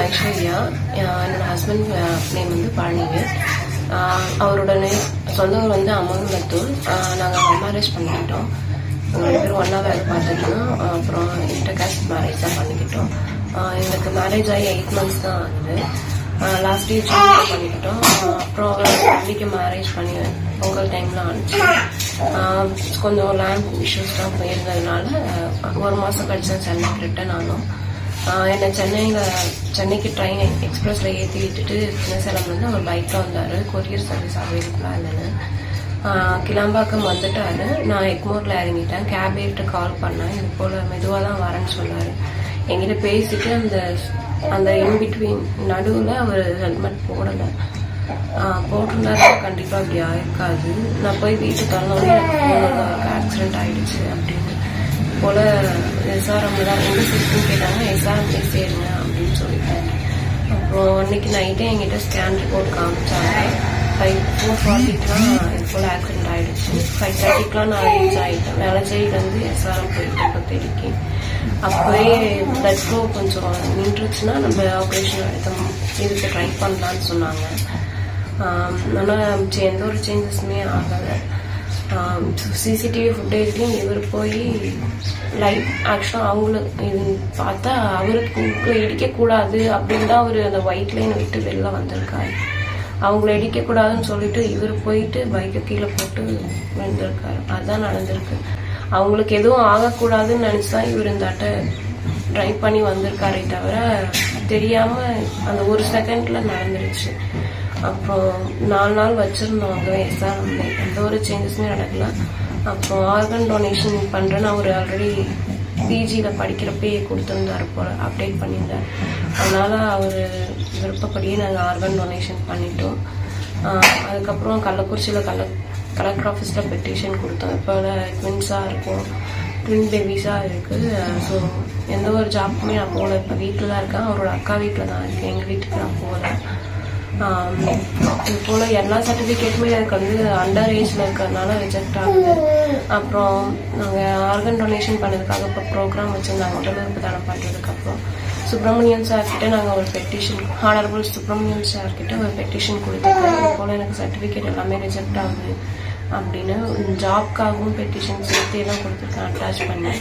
ஐஸ்வர்யா. என்னோட husband name வந்து பழனிவேல். அவரோட சொந்த ஊர் வந்து அமங்கலத்தூர். நாங்கள் லவ் மேரேஜ் பண்ணிக்கிட்டோம். 2 பேரும் ஒன்றா வேலை பார்த்துட்டோம். அப்புறம் இன்டர் காஸ்ட் மேரேஜ் தான் பண்ணிக்கிட்டோம். எங்களுக்கு மேரேஜ் ஆகி 8 months தான் ஆகுது. லாஸ்ட் இயர் ஜூனில் பண்ணிக்கிட்டோம். அப்புறம் தம்பிக்கு மேரேஜ் பண்ணி பொங்கல் டைம்ல ஆனிச்சு. கொஞ்சம் லேண்ட் இஷ்யூஸ்லாம் போயிருந்ததுனால 1 மாதம் கழிச்சு சென்னைக்கு ரிட்டர்ன் ஆனோம். என்னை சென்னைக்கு ட்ரெயின் எக்ஸ்பிரஸ்ல ஏற்றி விட்டுட்டு சின்னசேலம்லேருந்து அவர் பைக்கில் வந்தார். கொரியர் சர்வீஸ் அவைலபிளாக இல்லைன்னு கிளம்பாக்கம் வந்துட்டாரு. நான் எக்மோரில் இறங்கிட்டேன். கேப் ஏற்று கால் பண்ணேன். இது போல் மெதுவாக தான் வரேன்னு சொன்னார். என்கிட்ட பேசிட்டு அந்த இன்பிட்வீன் நடுவில் அவர் ஹெல்மெட் போடலை. போட்டிருந்தாரு கண்டிப்பாக அப்படி ஆயிருக்காது. நான் போய் வீட்டுக்கு தரணுன்னே எனக்கு ஆக்சிடென்ட் ஆயிடுச்சு அப்படின்னு போல எஸ்ஆர்எம் தான் எங்கே சிஸ்டம் கேட்டாங்க. எஸ்ஆர்எம்லேயே சேருங்க அப்படின்னு சொல்லிட்டேன். அப்புறம் அன்னைக்கு நைட்டே என்கிட்ட ஸ்கேன் ரிப்போர்ட் காமிச்சாங்க. 4:40க்குலாம் இது போல் ஆக்சிடென்ட் ஆயிடுச்சு. 5:30க்குலாம் நான் ரீச் ஆகிட்டேன். வேளச்சேரியிலேருந்து எஸ்ஆர்எம் போயிட்டேன் பத்தடிக்கு. அப்போவே பிளட் ஃப்ளோ கொஞ்சம் நின்றுச்சுன்னா நம்ம ஆப்ரேஷன் இதுக்கு ட்ரை பண்ணலான்னு சொன்னாங்க. ஆனால் எந்த ஒரு சேஞ்சஸுமே ஆகலை. சிசிடிவி ஃபுட்டேஜ்லையும் இவர் போய் லைட் ஆக்சுவலாக அவங்களுக்கு இது பார்த்தா அவருக்கு இடிக்கக்கூடாது அப்படின்னு தான் அவர் அந்த ஒயிட் லைனை விட்டு வெளில வந்திருக்காரு. அவங்கள இடிக்கக்கூடாதுன்னு சொல்லிட்டு இவர் போயிட்டு பைக்கை கீழே போட்டு விழுந்திருக்காரு. அதுதான் நடந்திருக்கு. அவங்களுக்கு எதுவும் ஆகக்கூடாதுன்னு நினச்சிதான் இவர் இந்த ட்ரைவ் பண்ணி வந்திருக்காரே தவிர தெரியாமல் அந்த 1 செகண்ட்ல நடந்துருச்சு. அப்புறம் 4 நாள் வச்சிருந்தவங்க எஸ்ஆர்எம்ல எந்த ஒரு சேஞ்சஸுமே நடக்கல. அப்புறம் ஆர்கன் டொனேஷன் பண்ணுறேன்னு அவர் ஆல்ரெடி பிஜியில் படிக்கிறப்பே கொடுத்துருந்தாரு போல அப்டேட் பண்ணியிருந்தார். அதனால அவர் விருப்பப்படியே நாங்கள் ஆர்கன் டொனேஷன் பண்ணிட்டோம். அதுக்கப்புறம் கள்ளக்குறிச்சியில் கலெக்டர் ஆஃபீஸில் பெட்டிஷன் கொடுத்தோம். இப்போ ட்வின்ஸாக இருக்கும், ட்வின் பேபிஸாக இருக்குது. ஸோ எந்த ஒரு ஜாப்புமே நான் போகல. இப்போ வீட்டில் தான் இருக்கேன். அவரோட அக்கா வீட்டில் தான் இருக்கேன். எங்கள் வீட்டுக்கு நான் போகல. இது போல் எல்லா சர்டிஃபிகேட்டுமே எனக்கு வந்து அண்டர் ஏஜில் இருக்கிறதுனால ரிஜெக்ட் ஆகுது. அப்புறம் நாங்கள் ஆர்கன் டொனேஷன் பண்ணதுக்காக இப்போ ப்ரோக்ராம் வச்சுருந்தாங்க உடல் உறுப்பு தானம் பண்ணுறதுக்கப்புறம் சுப்பிரமணியன் சார்கிட்ட நாங்கள் ஒரு பெட்டிஷன் ஹானரபிள் சுப்பிரமணியன் சார்கிட்ட ஒரு பெட்டிஷன் கொடுத்துருக்கோம். இது போல் எனக்கு சர்டிஃபிகேட் எல்லாமே ரிஜெக்ட் ஆகுது அப்படின்னு ஜாப்காகவும் பெட்டிஷன் சேர்த்தே தான் கொடுத்துருக்கேன் அட்டாச் பண்ணி.